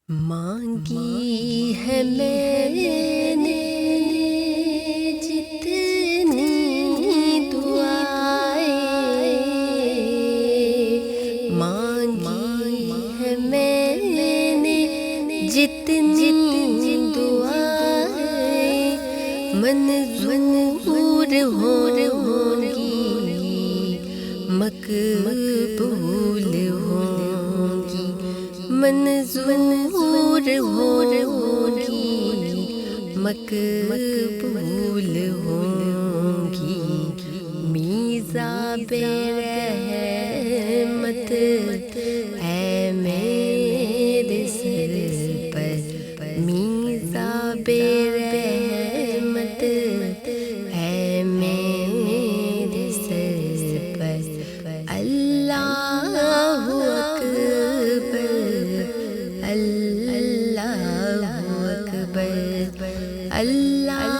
مانگی ہے میں نے جتنی دعائیں، مانگی ہے میں نے جتنی دعائیں، منظور ہوں گی، مقبول ہوں گی، منظور ہوں گی، مقبول ہوں گی۔ میزاب رحمت ہے میرے سر پر، میزاب رحمت ہے میرے سر پر۔ اللہ اکبر، اللہ اکبر، اللہ